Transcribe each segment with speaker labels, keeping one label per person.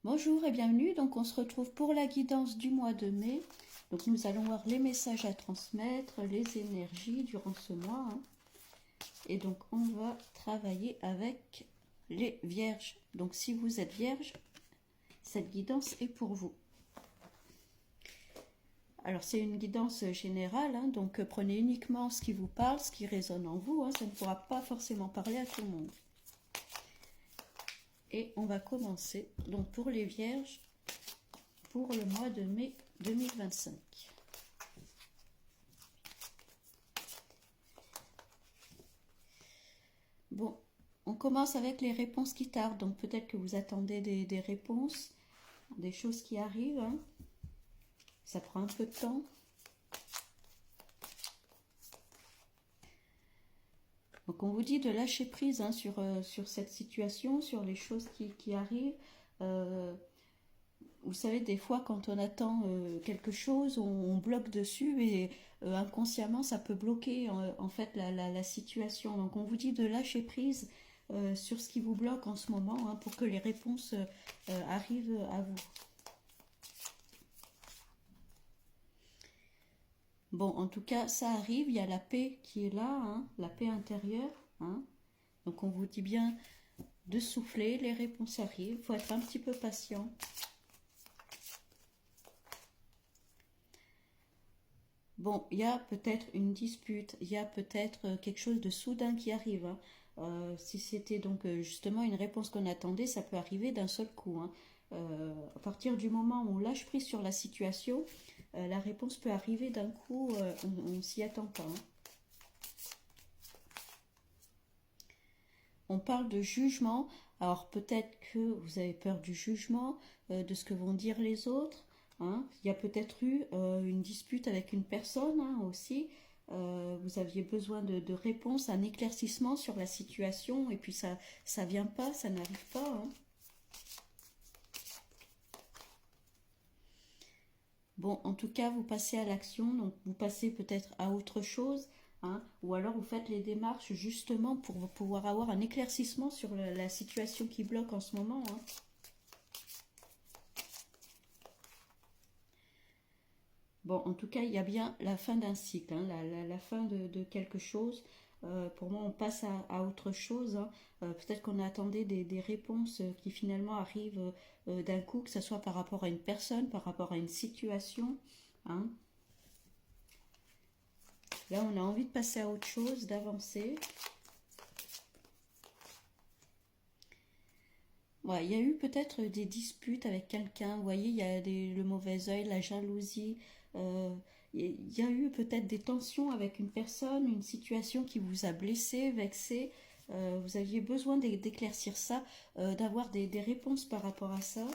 Speaker 1: Bonjour et bienvenue, donc on se retrouve pour la guidance du mois de mai. Donc nous allons voir les messages à transmettre, les énergies durant ce mois, hein. Et donc on va travailler avec les vierges. Donc si vous êtes vierge, cette guidance est pour vous. Alors c'est une guidance générale, hein, donc prenez uniquement ce qui vous parle, ce qui résonne en vous, hein, ça ne pourra pas forcément parler à tout le monde. Et on va commencer donc pour les vierges pour le mois de mai 2025. Bon, on commence avec les réponses qui tardent, donc peut-être que vous attendez des réponses, des choses qui arrivent, hein. Ça prend un peu de temps. Donc on vous dit de lâcher prise, hein, sur cette situation, sur les choses qui arrivent. Vous savez, des fois quand on attend quelque chose, on bloque dessus et inconsciemment ça peut bloquer en fait la situation. Donc on vous dit de lâcher prise sur ce qui vous bloque en ce moment, hein, pour que les réponses arrivent à vous. Bon, en tout cas, ça arrive, il y a la paix qui est là, hein, la paix intérieure, hein. Donc on vous dit bien de souffler, les réponses arrivent, il faut être un petit peu patient. Bon, il y a peut-être une dispute, il y a peut-être quelque chose de soudain qui arrive, hein. Si c'était donc justement une réponse qu'on attendait, ça peut arriver d'un seul coup, hein. À partir du moment où on lâche prise sur la situation, la réponse peut arriver d'un coup, on ne s'y attend pas, hein. On parle de jugement, alors peut-être que vous avez peur du jugement, de ce que vont dire les autres, hein. Il y a peut-être eu une dispute avec une personne, hein, aussi. Vous aviez besoin de réponses, un éclaircissement sur la situation, et puis ça vient pas, ça n'arrive pas, hein. Bon, en tout cas, vous passez à l'action, donc vous passez peut-être à autre chose, hein, ou alors vous faites les démarches justement pour pouvoir avoir un éclaircissement sur la situation qui bloque en ce moment, hein. Bon, en tout cas, il y a bien la fin d'un cycle, hein, la fin de quelque chose. Pour moi, on passe à autre chose, hein. Peut-être qu'on attendait des réponses qui finalement arrivent d'un coup, que ce soit par rapport à une personne, par rapport à une situation, hein. Là, on a envie de passer à autre chose, d'avancer. Ouais, il y a eu peut-être des disputes avec quelqu'un. Vous voyez, il y a le mauvais œil, la jalousie. euh, il y a eu peut-être des tensions avec une personne, une situation qui vous a blessé, vexé. Vous aviez besoin d'éclaircir ça, d'avoir des réponses par rapport à ça.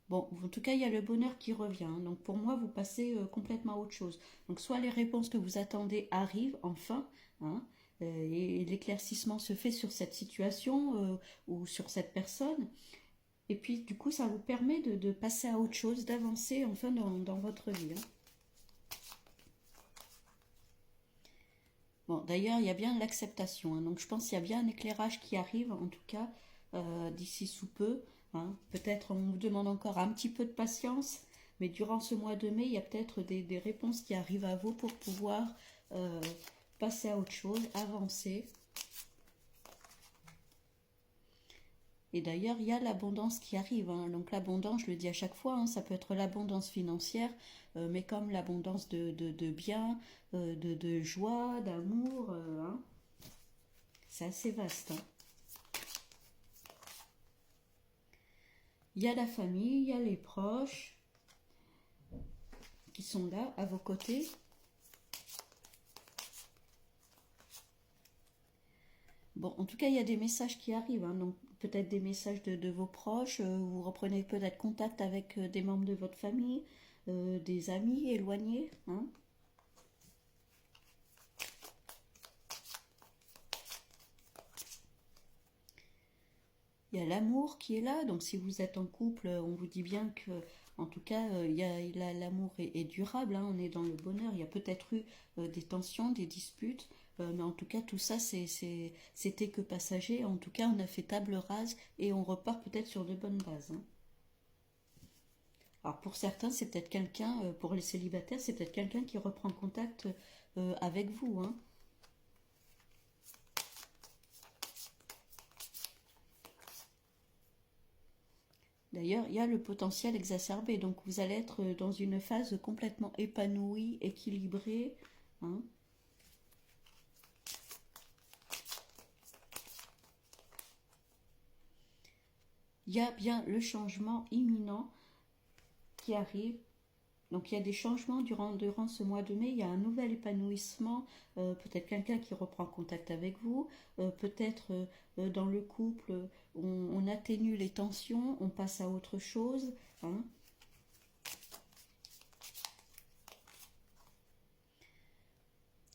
Speaker 1: Bon, en tout cas, il y a le bonheur qui revient, hein. Donc pour moi, vous passez complètement à autre chose. Donc soit les réponses que vous attendez arrivent enfin, hein, et l'éclaircissement se fait sur cette situation ou sur cette personne. Et puis du coup, ça vous permet de passer à autre chose, d'avancer enfin dans votre vie, hein. Bon, d'ailleurs, il y a bien l'acceptation, hein. Donc je pense qu'il y a bien un éclairage qui arrive, en tout cas, d'ici sous peu, hein. Peut-être on vous demande encore un petit peu de patience, mais durant ce mois de mai, il y a peut-être des réponses qui arrivent à vous pour pouvoir euh, passer à autre chose, avancer. Et d'ailleurs, il y a l'abondance qui arrive, hein. Donc l'abondance, je le dis à chaque fois, hein, ça peut être l'abondance financière, mais comme l'abondance de biens, de joie, d'amour, hein. C'est assez vaste, hein. Il y a la famille, il y a les proches qui sont là à vos côtés. Bon, en tout cas, il y a des messages qui arrivent, hein. Donc peut-être des messages de vos proches, vous reprenez peut-être contact avec des membres de votre famille, des amis éloignés, hein. Il y a l'amour qui est là, donc si vous êtes en couple, on vous dit bien que, en tout cas, l'amour est durable, hein. On est dans le bonheur. Il y a peut-être eu des tensions, des disputes, Mais en tout cas, tout ça, c'était que passager. En tout cas, on a fait table rase et on repart peut-être sur de bonnes bases, hein. Alors pour certains, c'est peut-être quelqu'un, pour les célibataires, c'est peut-être quelqu'un qui reprend contact avec vous, hein. D'ailleurs, il y a le potentiel exacerbé, donc vous allez être dans une phase complètement épanouie, équilibrée, hein. Il y a bien le changement imminent qui arrive. Donc il y a des changements durant ce mois de mai, il y a un nouvel épanouissement, peut-être quelqu'un qui reprend contact avec vous, peut-être dans le couple, on atténue les tensions, on passe à autre chose, hein.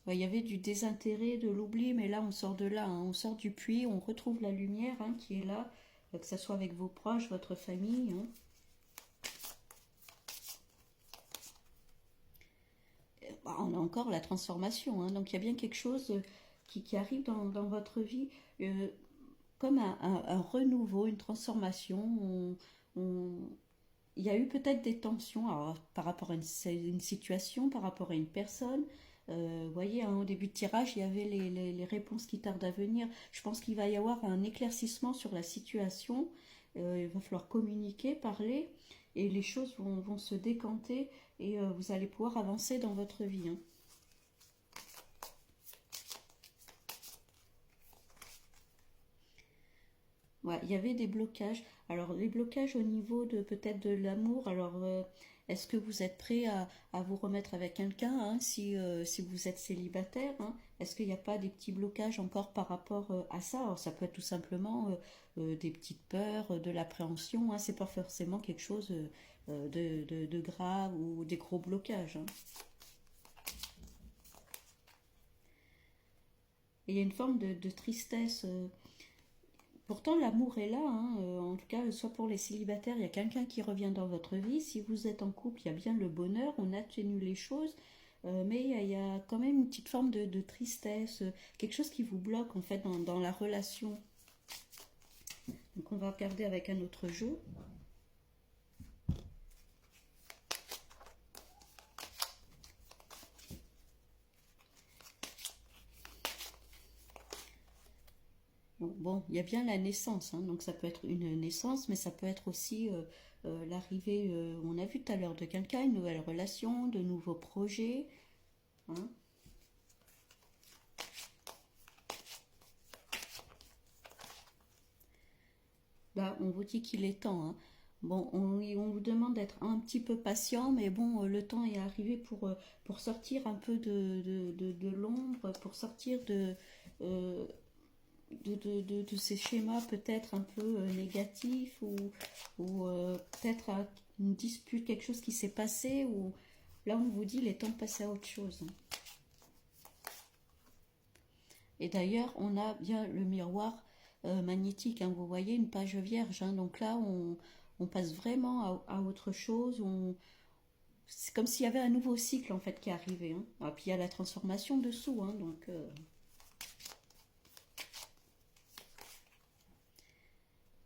Speaker 1: Ouais, il y avait du désintérêt, de l'oubli, mais là on sort de là, hein. On sort du puits, on retrouve la lumière, hein, qui est là, que ce soit avec vos proches, votre famille, hein. Bah, on a encore la transformation, hein. Donc il y a bien quelque chose qui arrive dans votre vie, euh, comme un renouveau, une transformation. On- il y a eu peut-être des tensions alors, par rapport à une situation, par rapport à une personne. Vous voyez, hein, au début de tirage, il y avait les réponses qui tardent à venir. Je pense qu'il va y avoir un éclaircissement sur la situation. Il va falloir communiquer, parler, et les choses vont se décanter et vous allez pouvoir avancer dans votre vie, hein. Ouais, il y avait des blocages. Alors, les blocages au niveau de peut-être de l'amour. Alors, est-ce que vous êtes prêt à vous remettre avec quelqu'un, hein, si vous êtes célibataire, hein? Est-ce qu'il n'y a pas des petits blocages encore par rapport à ça? Alors, ça peut être tout simplement des petites peurs, de l'appréhension, hein. C'est pas forcément quelque chose de grave ou des gros blocages, hein. Et il y a une forme de tristesse. Pourtant, l'amour est là, hein. En tout cas, soit pour les célibataires, il y a quelqu'un qui revient dans votre vie. Si vous êtes en couple, il y a bien le bonheur, on atténue les choses. Mais il y a quand même une petite forme de tristesse, quelque chose qui vous bloque en fait dans la relation. Donc on va regarder avec un autre jeu. Donc, bon, il y a bien la naissance, hein. Donc ça peut être une naissance, mais ça peut être aussi l'arrivée, on a vu tout à l'heure, de quelqu'un, une nouvelle relation, de nouveaux projets, hein. Bah, on vous dit qu'il est temps, hein. Bon, on vous demande d'être un petit peu patient, mais bon, le temps est arrivé pour sortir un peu de l'ombre, pour sortir euh, de ces schémas peut-être un peu négatifs ou peut-être une dispute, quelque chose qui s'est passé, ou là on vous dit il est temps de passer à autre chose, hein. Et d'ailleurs, on a bien le miroir magnétique, hein. Vous voyez une page vierge, hein. Donc là, on passe vraiment à autre chose. C'est comme s'il y avait un nouveau cycle en fait qui arrivait, hein. Et puis il y a la transformation dessous, hein. Donc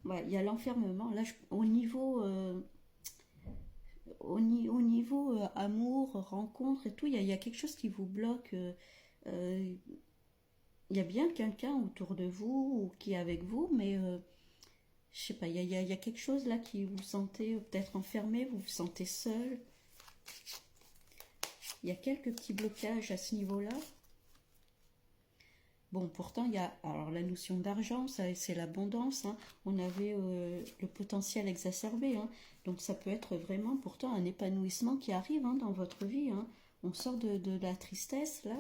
Speaker 1: ouais, il y a l'enfermement. Là, au niveau amour, rencontre et tout, il y a quelque chose qui vous bloque. Euh, il y a bien quelqu'un autour de vous ou qui est avec vous, mais je sais pas, il y a quelque chose là qui vous sentez peut-être enfermé, vous vous sentez seul. Il y a quelques petits blocages à ce niveau-là. Bon, pourtant, il y a alors la notion d'argent, ça, c'est l'abondance, hein. On avait le potentiel exacerbé, hein. Donc ça peut être vraiment pourtant un épanouissement qui arrive, hein, dans votre vie, hein. On sort de la tristesse là.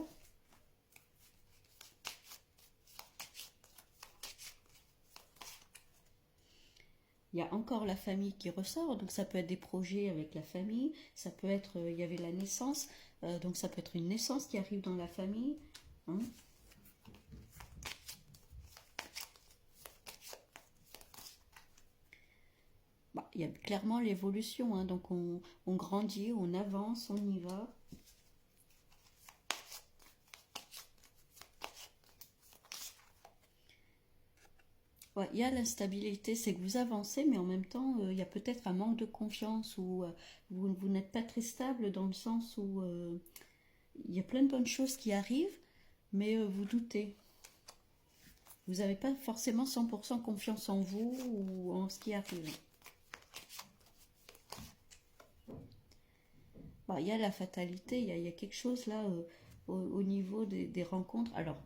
Speaker 1: Il y a encore la famille qui ressort, donc ça peut être des projets avec la famille, ça peut être, il y avait la naissance, donc ça peut être une naissance qui arrive dans la famille, hein. Bah, il y a clairement l'évolution, hein, donc on grandit, on avance, on y va. Ouais, il y a l'instabilité, c'est que vous avancez, mais en même temps, il y a peut-être un manque de confiance ou vous n'êtes pas très stable dans le sens où il y a plein de bonnes choses qui arrivent, mais vous doutez. Vous n'avez pas forcément 100% confiance en vous ou en ce qui arrive. Bah, il y a la fatalité, il y a quelque chose là au niveau des rencontres. Alors,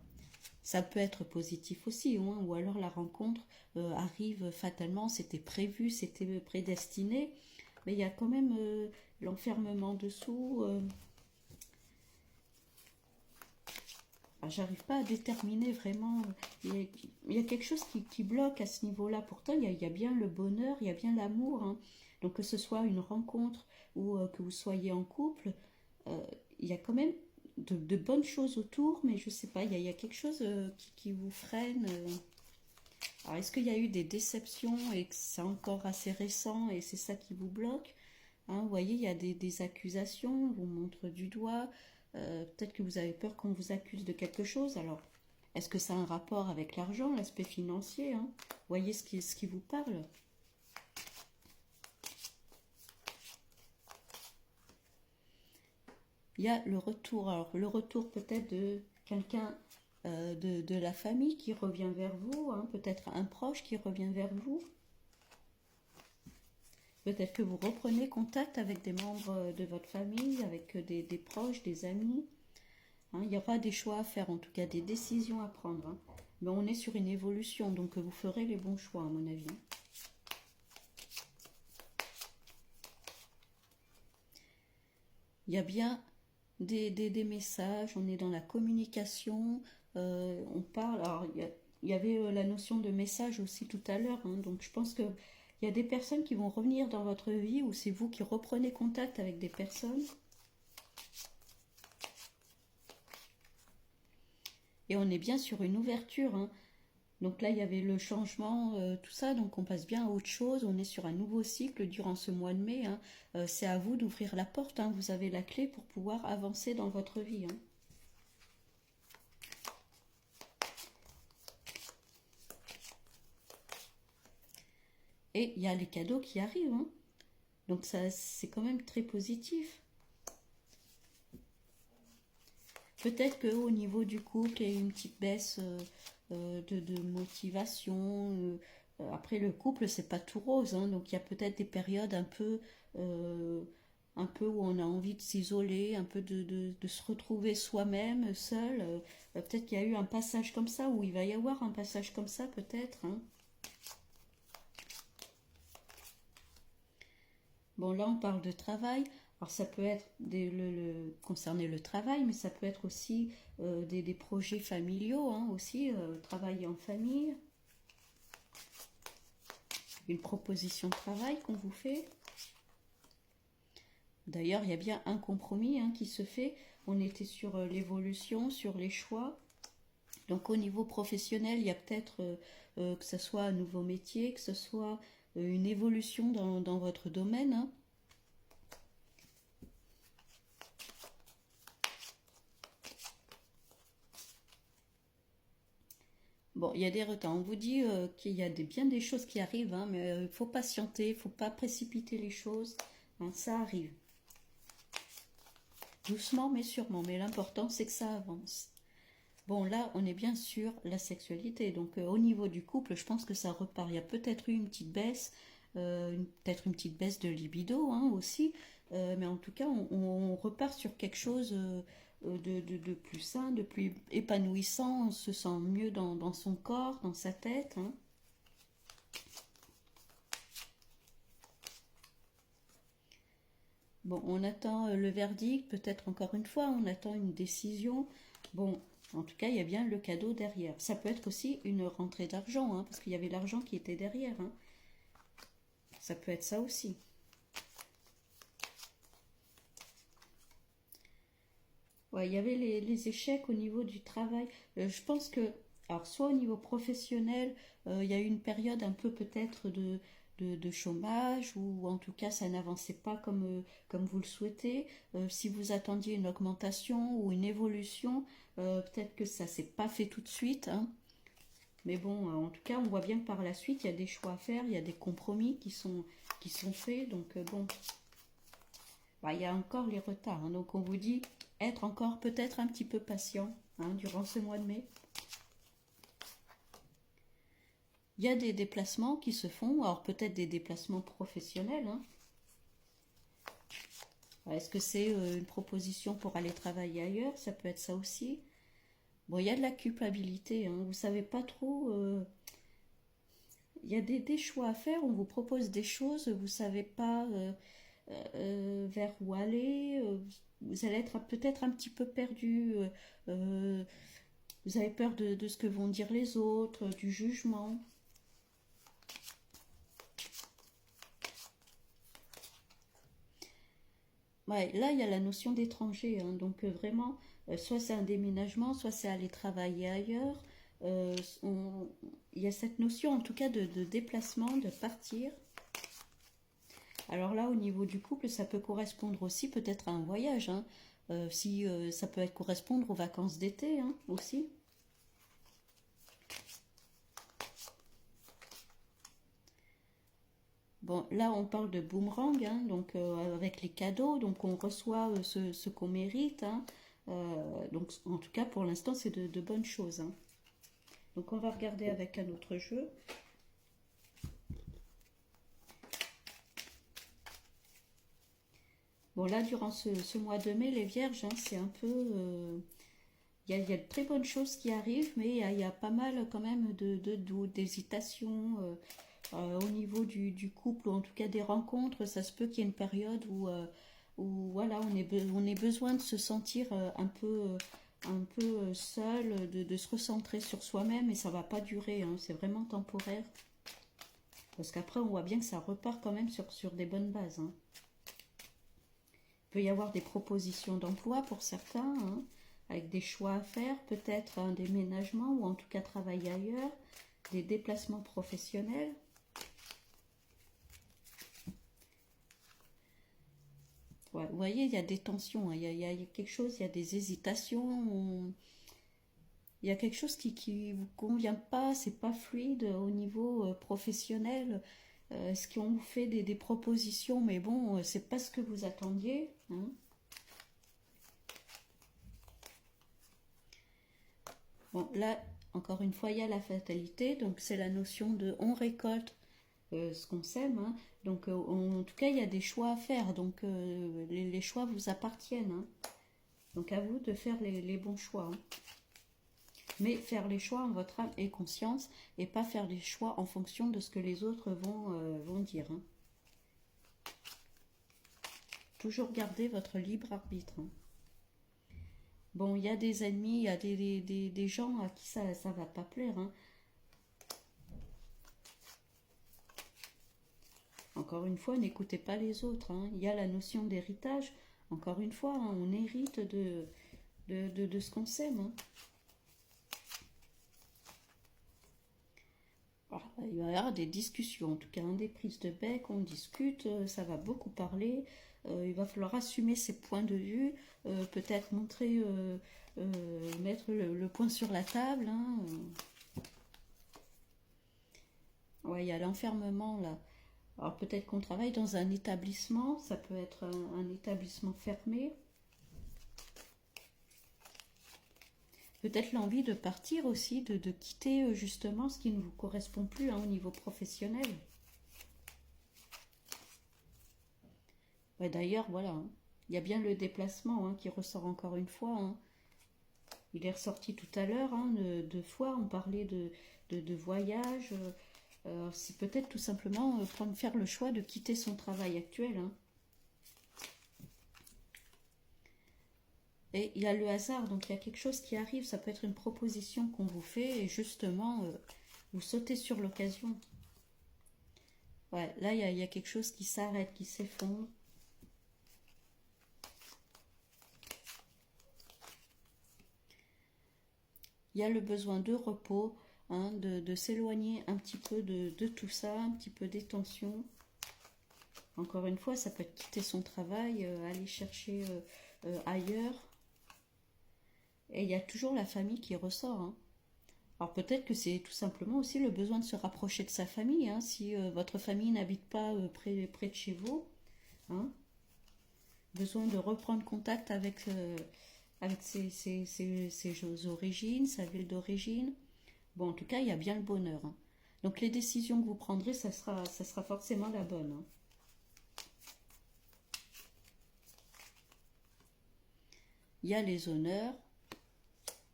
Speaker 1: ça peut être positif aussi, hein, ou alors la rencontre arrive fatalement, c'était prévu, c'était prédestiné, mais il y a quand même l'enfermement dessous. J'arrive pas à déterminer vraiment. Il y a quelque chose qui bloque à ce niveau-là. Pourtant, il y a bien le bonheur, il y a bien l'amour, hein. Donc que ce soit une rencontre ou que vous soyez en couple, euh, il y a quand même de bonnes choses autour, mais je sais pas, il y a quelque chose qui vous freine. Alors, est-ce qu'il y a eu des déceptions et que c'est encore assez récent et c'est ça qui vous bloque, hein? Vous voyez, il y a des accusations, on vous montre du doigt. Peut-être que vous avez peur qu'on vous accuse de quelque chose. Alors, est-ce que ça a un rapport avec l'argent, l'aspect financier, hein? Vous voyez ce qui vous parle. Il y a le retour. Alors, le retour peut-être de quelqu'un de la famille qui revient vers vous, hein, peut-être un proche qui revient vers vous. Peut-être que vous reprenez contact avec des membres de votre famille, avec des proches, des amis. Hein. Il y aura des choix à faire, en tout cas des décisions à prendre, hein. Mais on est sur une évolution, donc vous ferez les bons choix, à mon avis. Il y a bien des messages, on est dans la communication, on parle. Alors, il y avait la notion de message aussi tout à l'heure, hein, donc je pense que il y a des personnes qui vont revenir dans votre vie ou c'est vous qui reprenez contact avec des personnes. Et on est bien sur une ouverture, hein. Donc là, il y avait le changement, tout ça, donc on passe bien à autre chose. On est sur un nouveau cycle durant ce mois de mai, hein. C'est à vous d'ouvrir la porte, hein. Vous avez la clé pour pouvoir avancer dans votre vie, hein. Et il y a les cadeaux qui arrivent, hein. Donc ça, c'est quand même très positif. Peut-être qu'au niveau du couple, il y a une petite baisse de motivation. Après, le couple, c'est pas tout rose, hein. Donc il y a peut-être des périodes euh, un peu où on a envie de s'isoler, un peu de se retrouver soi-même, seul. Peut-être qu'il y a eu un passage comme ça, ou il va y avoir un passage comme ça, peut-être, hein. Bon, là, on parle de travail. Alors, ça peut être concerner le travail, mais ça peut être aussi des projets familiaux, hein, aussi, travailler en famille, une proposition de travail qu'on vous fait. D'ailleurs, il y a bien un compromis, hein, qui se fait. On était sur l'évolution, sur les choix. Donc, au niveau professionnel, il y a peut-être que ce soit un nouveau métier, que ce soit une évolution dans votre domaine, hein. Bon, il y a des retards. On vous dit qu'il y a bien des choses qui arrivent, hein, mais il faut patienter, il ne faut pas précipiter les choses, hein, ça arrive. Doucement mais sûrement. Mais l'important, c'est que ça avance. Bon, là, on est bien sur la sexualité. Donc, au niveau du couple, je pense que ça repart. Il y a peut-être eu une petite baisse, peut-être une petite baisse de libido, hein, aussi. Mais en tout cas, on repart sur quelque chose de plus sain, de plus épanouissant. On se sent mieux dans son corps, dans sa tête, hein. Bon, on attend le verdict, peut-être encore une fois, on attend une décision. Bon, en tout cas, il y a bien le cadeau derrière. Ça peut être aussi une rentrée d'argent, hein, parce qu'il y avait l'argent qui était derrière, hein. Ça peut être ça aussi. Ouais, il y avait les échecs au niveau du travail. Je pense que, alors, soit au niveau professionnel, il y a eu une période un peu peut-être de chômage, ou en tout cas ça n'avançait pas comme vous le souhaitez. Si vous attendiez une augmentation ou une évolution, peut-être que ça s'est pas fait tout de suite, hein. Mais bon, en tout cas, on voit bien que par la suite, il y a des choix à faire, il y a des compromis qui sont faits. Donc bon, bah, il y a encore les retards. Hein. Donc on vous dit être encore peut-être un petit peu patient durant ce mois de mai. Il y a des déplacements qui se font, alors peut-être des déplacements professionnels. Hein. Est-ce que c'est une proposition pour aller travailler ailleurs? Ça peut être ça aussi. Bon, il y a de la culpabilité, hein. Vous savez pas trop. Il y a des choix à faire. On vous propose des choses, vous savez pas vers où aller. Vous allez être peut-être un petit peu perdu. Euh, vous avez peur de ce que vont dire les autres, du jugement. Ouais, là, il y a la notion d'étranger. Hein. Donc vraiment, soit c'est un déménagement, soit c'est aller travailler ailleurs. Euh, on- il y a cette notion en tout cas de déplacement, de partir. Alors là, au niveau du couple, ça peut correspondre aussi peut-être à un voyage. Hein. Si ça peut être correspondre aux vacances d'été aussi. Bon, là, on parle de boomerang, donc avec les cadeaux, donc on reçoit ce qu'on mérite. Donc, en tout cas, pour l'instant, c'est de bonnes choses. Hein. Donc, on va regarder avec un autre jeu. Bon, là, durant ce mois de mai, les vierges, c'est un peu... Il y a de très bonnes choses qui arrivent, mais il y a pas mal quand même de doutes, d'hésitations au niveau du couple, ou en tout cas des rencontres. Ça se peut qu'il y ait une période où voilà, on ait besoin de se sentir un peu seul, de se recentrer sur soi-même, et ça va pas durer, c'est vraiment temporaire. Parce qu'après, on voit bien que ça repart quand même sur des bonnes bases. Hein. Il peut y avoir des propositions d'emploi pour certains, avec des choix à faire, peut-être un déménagement ou en tout cas travailler ailleurs, des déplacements professionnels. Ouais, vous voyez, il y a des tensions, il y a quelque chose, il y a des hésitations, il y a quelque chose qui vous convient pas, c'est pas fluide au niveau professionnel. Est-ce qu'on vous fait des propositions, mais bon, c'est pas ce que vous attendiez. Hein. Bon, là, encore une fois, il y a la fatalité, donc c'est la notion de on récolte ce qu'on sème. Hein. Donc, en tout cas, il y a des choix à faire, donc les choix vous appartiennent. Hein. Donc, à vous de faire les bons choix. Hein. Mais faire les choix en votre âme et conscience, et pas faire les choix en fonction de ce que les autres vont dire. Hein. Toujours garder votre libre arbitre. Hein. Bon, il y a des ennemis, il y a des gens à qui ça va pas plaire. Hein. Encore une fois, n'écoutez pas les autres. Hein. Il y a la notion d'héritage. Encore une fois, on hérite de ce qu'on sème. Hein. Alors, il va y avoir des discussions, en tout cas, des prises de bec, on discute, ça va beaucoup parler. Il va falloir assumer ses points de vue, peut-être montrer, mettre le point sur la table. Hein. Ouais, il y a l'enfermement là. Alors peut-être qu'on travaille dans un établissement, ça peut être un établissement fermé. Peut-être l'envie de partir aussi, de quitter justement ce qui ne vous correspond plus au niveau professionnel. Ouais, d'ailleurs, voilà, il y a bien le déplacement qui ressort encore une fois. Hein. Il est ressorti tout à l'heure, deux fois, on parlait de voyage. C'est peut-être tout simplement faire le choix de quitter son travail actuel. Hein. Et il y a le hasard, donc il y a quelque chose qui arrive, ça peut être une proposition qu'on vous fait et justement vous sautez sur l'occasion. Ouais, là il y a quelque chose qui s'arrête, qui s'effondre. Il y a le besoin de repos, de s'éloigner un petit peu de tout ça, un petit peu des tensions. Encore une fois, ça peut être quitter son travail, aller chercher ailleurs. Et il y a toujours la famille qui ressort. Hein. Alors peut-être que c'est tout simplement aussi le besoin de se rapprocher de sa famille, hein, si votre famille n'habite pas près de chez vous, hein, besoin de reprendre contact avec ses origines, sa ville d'origine. Bon, en tout cas, il y a bien le bonheur, hein. Donc les décisions que vous prendrez, ça sera forcément la bonne, hein. Il y a les honneurs.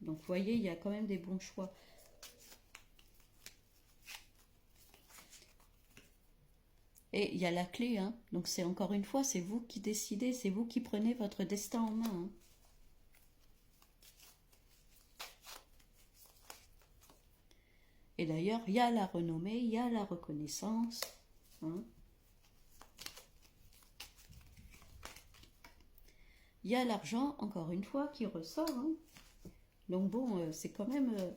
Speaker 1: Donc vous voyez, il y a quand même des bons choix. Et il y a la clé, hein. Donc c'est encore une fois, c'est vous qui décidez, c'est vous qui prenez votre destin en main, hein. Et d'ailleurs, il y a la renommée, il y a la reconnaissance, hein. Il y a l'argent, encore une fois, qui ressort, hein. Donc bon, c'est quand même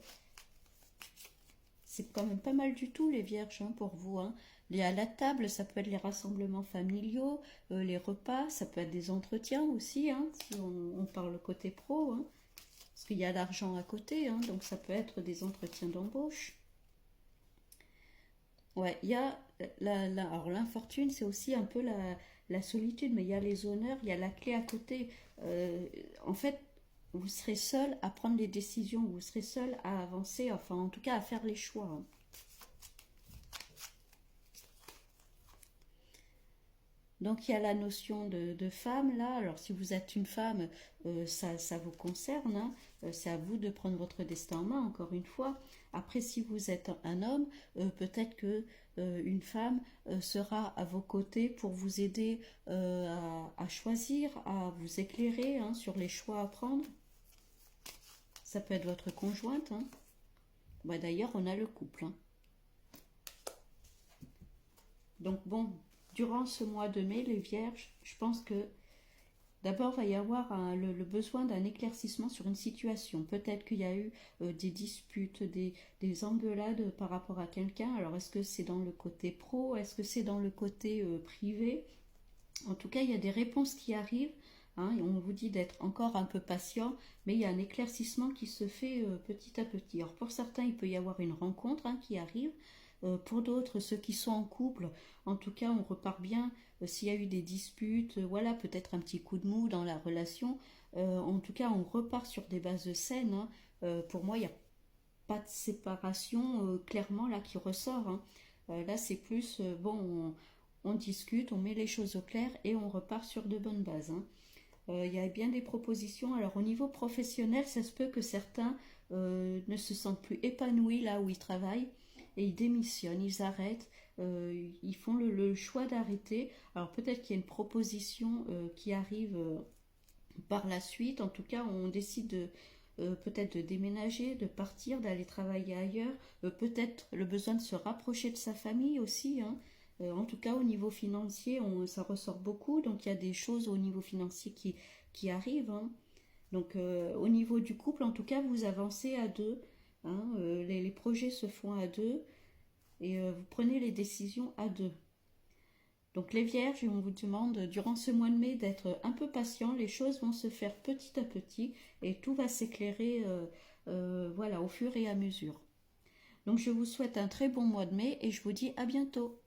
Speaker 1: pas mal du tout, les vierges, hein, pour vous, hein. À la table, ça peut être les rassemblements familiaux, les repas, ça peut être des entretiens aussi, hein, si on parle côté pro, hein, parce qu'il y a l'argent à côté, hein, donc ça peut être des entretiens d'embauche. Ouais, il y a alors l'infortune, c'est aussi un peu la solitude, mais il y a les honneurs, il y a la clé à côté. Euh, En fait, vous serez seul à prendre les décisions, vous serez seul à avancer, enfin en tout cas à faire les choix, hein. Donc il y a la notion de femme là. Alors si vous êtes une femme, ça vous concerne, hein. C'est à vous de prendre votre destin en main, encore une fois. Après, si vous êtes un homme, peut-être que une femme sera à vos côtés pour vous aider à choisir, à vous éclairer, hein, sur les choix à prendre. Ça peut être votre conjointe, hein. Bah, d'ailleurs, on a le couple, hein. Donc bon, durant ce mois de mai, les vierges, je pense que d'abord, il va y avoir le besoin d'un éclaircissement sur une situation. Peut-être qu'il y a eu des disputes, des engueulades par rapport à quelqu'un. Alors, est-ce que c'est dans le côté pro? Est-ce que c'est dans le côté privé? En tout cas, il y a des réponses qui arrivent, hein, et on vous dit d'être encore un peu patient, mais il y a un éclaircissement qui se fait petit à petit. Alors, pour certains, il peut y avoir une rencontre, hein, qui arrive. Pour d'autres, ceux qui sont en couple, en tout cas, on repart bien. S'il y a eu des disputes, voilà, peut-être un petit coup de mou dans la relation. En tout cas, on repart sur des bases saines, hein. Pour moi, il n'y a pas de séparation clairement là qui ressort, hein. Là, c'est plus, bon, on discute, on met les choses au clair et on repart sur de bonnes bases, hein. Il y a bien des propositions. Alors, au niveau professionnel, ça se peut que certains ne se sentent plus épanouis là où ils travaillent et ils démissionnent, ils arrêtent, ils font le choix d'arrêter. Alors, peut-être qu'il y a une proposition qui arrive par la suite. En tout cas, on décide peut-être de déménager, de partir, d'aller travailler ailleurs, peut-être le besoin de se rapprocher de sa famille aussi, hein. En tout cas, au niveau financier, ça ressort beaucoup, donc il y a des choses au niveau financier qui arrivent, hein. Donc au niveau du couple, en tout cas, vous avancez à deux, hein. Les projets se font à deux et vous prenez les décisions à deux. Donc les vierges, on vous demande durant ce mois de mai d'être un peu patient, les choses vont se faire petit à petit et tout va s'éclairer, voilà, au fur et à mesure. Donc je vous souhaite un très bon mois de mai et je vous dis à bientôt.